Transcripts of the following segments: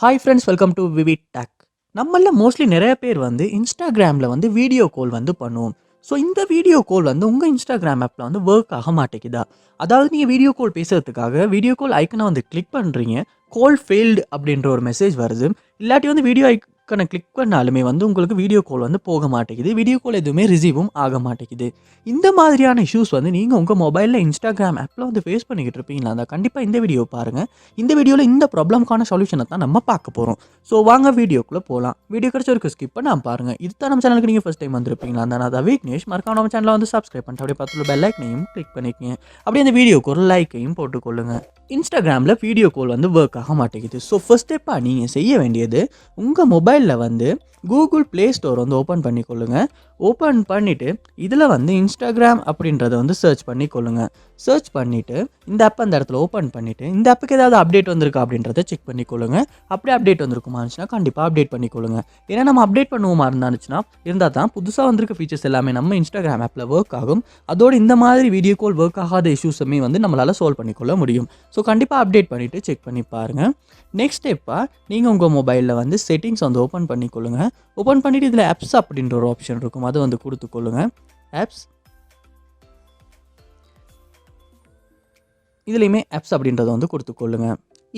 Hi friends, welcome to VividTech. நம்மள mostly நிறைய பேர் இன்ஸ்டாகிராமில் வீடியோ கால் பண்ணுவோம். ஸோ இந்த வீடியோ கால் உங்கள் இன்ஸ்டாகிராம் ஆப்பில் ஒர்க் ஆக மாட்டேங்குதா? அதாவது நீங்கள் வீடியோ கால் பேசுறதுக்காக வீடியோ கால் ஐக்கனை கிளிக் பண்ணுறீங்க, கால் ஃபெயில்டு அப்படின்ற ஒரு மெசேஜ் வருது. இல்லாட்டி வீடியோ ஐக்கனை கிளிக் பண்ணாலுமே உங்களுக்கு வீடியோ கால் போக மாட்டேங்குது, வீடியோ கால் எதுவுமே ரிசீவும் ஆக மாட்டேங்குது. இந்த மாதிரியான இஷ்யூஸ் நீங்கள் உங்கள் மொபைலில் இன்ஸ்டாகிராம் ஆப்பில் ஃபேஸ் பண்ணிக்கிட்டு இருப்பீங்களா? அந்த கண்டிப்பாக இந்த வீடியோ பாருங்கள். இந்த வீடியோவில் இந்த ப்ராப்ளம்க்கான சொல்யூஷனை தான் நம்ம பார்க்க போகிறோம். ஸோ வாங்க வீடியோக்குள்ளே போகலாம். வீடியோ கிடைச்ச வரைக்கும் ஸ்கிப் பண்ணால் பாருங்கள். இது தான் நம்ம சேனலுக்கு நீங்கள் ஃபஸ்ட் டைம் வந்திருப்பீங்களா? அந்த நான் விக்னேஷ். மறக்காம நம்ம சேனலை சப்ஸ்கிரைப் பண்ணிட்டு அப்படியே பார்த்துள்ள பெல் ஐக்கனையும் கிளிக் பண்ணிக்கங்க. அப்படியே அந்த வீடியோக்கு ஒரு லைக்கையும் போட்டுக்கொள்ளுங்க. இன்ஸ்டாகிராமில் வீடியோ கால் ஒர்க் ஆக மாட்டேங்குது. ஸோ ஃபர்ஸ்ட் ஸ்டெப்பாக நீங்கள் செய்ய வேண்டியது, உங்கள் மொபைலில் கூகுள் ப்ளே ஸ்டோர் ஓப்பன் பண்ணிக்கொள்ளுங்க. ஓப்பன் பண்ணிவிட்டு இதில் இன்ஸ்டாகிராம் அப்படின்றத சர்ச் பண்ணிக்கொள்ளுங்க. சர்ச் பண்ணிவிட்டு இந்த ஆப் அந்த இடத்துல ஓப்பன் பண்ணிவிட்டு இந்த ஆப்புக்கு ஏதாவது அப்டேட் வந்திருக்கா அப்படின்றத செக் பண்ணிக்கொள்ளுங்க. அப்படியே அப்டேட் வந்திருக்குமா இருந்துச்சுன்னா கண்டிப்பாக அப்டேட் பண்ணிக்கொள்ளுங்க. ஏன்னா நம்ம அப்டேட் பண்ணுவோமா இருந்தால் தான் புதுசாக வந்திருக்க ஃபீச்சர்ஸ் எல்லாமே நம்ம இன்ஸ்டாகிராம் ஆப்பில் ஒர்க் ஆகும். அதோடு இந்த மாதிரி வீடியோ கால் ஒர்க் ஆகாத இஷ்யூஸுமே நம்மளால் சால்வ் பண்ணிக்கொள்ள முடியும். ஸோ கண்டிப்பாக அப்டேட் பண்ணிவிட்டு செக் பண்ணி பாருங்கள். நெக்ஸ்ட் ஸ்டெப்பாக நீங்கள் உங்கள் மொபைலில் செட்டிங்ஸ் ஓப்பன் பண்ணிக்கொள்ளுங்க. ஓப்பன் பண்ணிவிட்டு இதில் ஆப்ஸ் அப்படின்ற ஒரு ஆப்ஷன் இருக்கும், அதை கொடுத்துக்கொள்ளுங்க. ஆப்ஸ், இதுலேயுமே ஆப்ஸ் அப்படின்றத கொடுத்துக்கொள்ளுங்க.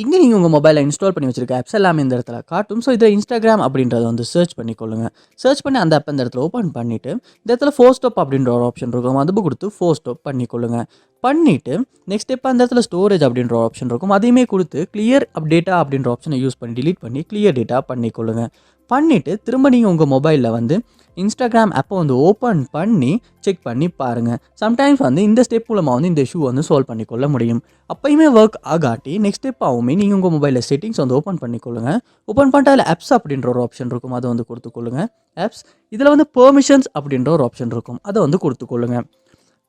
இங்கே நீங்கள் உங்கள் மொபைலில் இன்ஸ்டால் பண்ணி வச்சிருக்க ஆப்ஸ் எல்லாமே இந்த இடத்துல காட்டும். ஸோ இதில் இன்ஸ்டாகிராம் அப்படின்றத சர்ச் பண்ணிக்கொள்ளுங்க. சர்ச் பண்ணி அந்த ஆப் இந்த இடத்துல ஓப்பன் பண்ணிவிட்டு இந்த இடத்துல 4 ஸ்டாப் அப்படின்ற ஒரு ஆப்ஷன் இருக்கும், அது கொடுத்து 4 ஸ்டாப் பண்ணிக்கொள்ளுங்க. பண்ணிவிட்டு நெக்ஸ்ட் ஸ்டெப் அந்த இடத்துல ஸ்டோரேஜ் அப்படின்ற ஒரு ஆப்ஷன் இருக்கும், அதையுமே கொடுத்து கிளியர் டேட்டா அப்படின்ற ஆப்ஷனை யூஸ் பண்ணி டிலீட் பண்ணி கிளியர் டேட்டா பண்ணிக்கொள்ளுங்க. பண்ணிவிட்டு திரும்ப நீங்கள் உங்கள் மொபைலில் இன்ஸ்டாகிராம் ஆப்பை ஓப்பன் பண்ணி செக் பண்ணி பாருங்கள். சம்டைம்ஸ் இந்த ஸ்டெப் மூலமாக இந்த இஷ்யூ சால்வ் பண்ணிக்கொள்ள முடியும். அப்போயுமே ஒர்க் ஆகாட்டி நெக்ஸ்ட் ஸ்டெப்பாகவுமே நீங்கள் உங்கள் மொபைலில் செட்டிங்ஸ் ஓப்பன் பண்ணிக்கொள்ளுங்க. ஓப்பன் பண்ணிட்டு அதில் ஆப்ஸ் அப்படின்ற ஒரு ஆப்ஷன் இருக்கும், அதை கொடுத்துக்கொள்ளுங்க. ஆப்ஸ், இதில் பெர்மிஷன்ஸ் அப்படின்ற ஒரு ஆப்ஷன் இருக்கும், அதை கொடுத்துக்கொள்ளுங்க.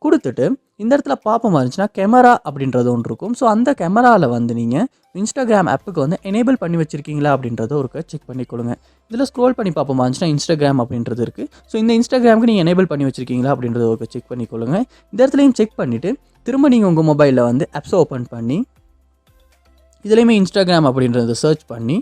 கொடுத்துட்டு இந்த இடத்துல பார்ப்போம் இருந்துச்சுன்னா கேமரா அப்படின்றது ஒன்று இருக்கும். ஸோ அந்த கேமராவில் நீங்கள் இன்ஸ்டாகிராம் ஆப்புக்கு எனேபிள் பண்ணி வச்சுருக்கீங்களா அப்படின்றத ஒரு செக் பண்ணிக்கொள்ளுங்க. இதில் ஸ்க்ரோல் பண்ணி பார்ப்போம் இருந்துச்சுன்னா இன்ஸ்டாகிராம் அப்படின்றது இருக்குது. ஸோ இந்த இன்ஸ்டாகிராமுக்கு நீங்கள் எனேபிள் பண்ணி வச்சுருக்கீங்களா அப்படின்றத ஒரு செக் பண்ணிக்கொள்ளுங்க. இந்த இடத்துலையும் செக் பண்ணிவிட்டு திரும்ப நீங்கள் உங்கள் மொபைலில் ஆப்ஸை ஓப்பன் பண்ணி இதுலேயுமே இன்ஸ்டாகிராம் அப்படின்றத சர்ச் பண்ணி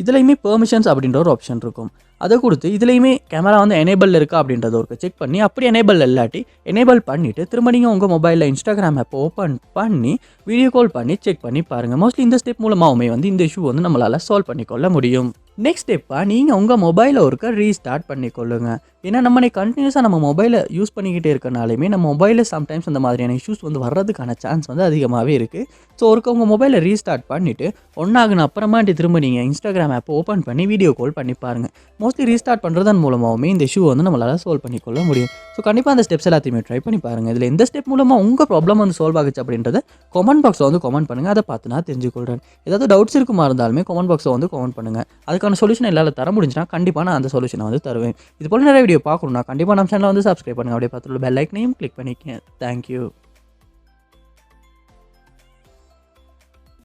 இதுலேயுமே பெர்மிஷன்ஸ் அப்படின்ற ஒரு ஆப்ஷன் இருக்கும், அதை கொடுத்து இதுலேயுமே கேமரா எனேபிள் இருக்கா அப்படின்றத ஒரு செக் பண்ணி, அப்படி எனேபிள் இல்லாட்டி எனேபிள் பண்ணிவிட்டு திரும்ப நீங்கள் உங்கள் மொபைலில் இன்ஸ்டாகிராம் ஆப் ஓப்பன் பண்ணி வீடியோ கால் பண்ணி செக் பண்ணி பாருங்கள். மோஸ்ட்லி இந்த ஸ்டெப் மூலமாகவுமே இந்த இஷ்யூ நம்மளால் சால்வ் பண்ணிக்கொள்ள முடியும். நெக்ஸ்ட் ஸ்டெப்பாக நீங்கள் உங்கள் மொபைலை ரீஸ்டார்ட் பண்ணிக்கொள்ளுங்க. ஏன்னா நம்ம கண்டினியூஸாக நம்ம மொபைலை யூஸ் பண்ணிக்கிட்டே இருக்கனாலுமே நம்ம மொபைலில் சம்டைம்ஸ் அந்த மாதிரியான இஷ்யூஸ் வர்றதுக்கான சான்ஸ் அதிகமாகவே இருக்குது. ஸோ உங்கள் மொபைலை ரீஸ்டார்ட் பண்ணிவிட்டு ஒன்றாகுன அப்புறமாட்டி திரும்ப நீங்கள் இன்ஸ்டாகிராம் ஆப்பை ஓப்பன் பண்ணி வீடியோ கால் பண்ணி பாருங்கள். மோஸ்ட்லி ரீஸ்டார்ட் பண்ணுறதன் மூலமாகவுமே இந்த இஷ்யூ நம்மளால் சால்வ் பண்ணிக்கொள்ள முடியும். ஸோ கண்டிப்பாக அந்த ஸ்டெப்ஸ் எல்லாத்தையுமே ட்ரை பண்ணி பாருங்கள். இதில் எந்த ஸ்டெப் மூலமாக உங்கள் ப்ராப்ளம் சால்வ் ஆகுச்சு அப்படின்றத கமெண்ட் பாக்ஸில் கமெண்ட் பண்ணுங்கள். அதை பார்த்து நான் தெரிஞ்சுக்கொள்கிறேன். ஏதாவது டவுட்ஸ் இருக்குமா இருந்தாலுமே கமெண்ட் பாக்ஸில் கமெண்ட் பண்ணுங்கள். அதுக்கான சொல்யூஷன் எல்லாம் தர முடிஞ்சுன்னா கண்டிப்பாக நான் அந்த சொல்யூஷனை தருவேன். இது போல நிறைய வீடியோ பார்க்கணும்னா கண்டிப்பாக நம்ம சேனலை சப்ஸ்கிரைப் பண்ணுங்கள். அப்படியே பார்த்துள்ள பெல் ஐக்கனையும் கிளிக் பண்ணிக்கங்க. தேங்க்யூ.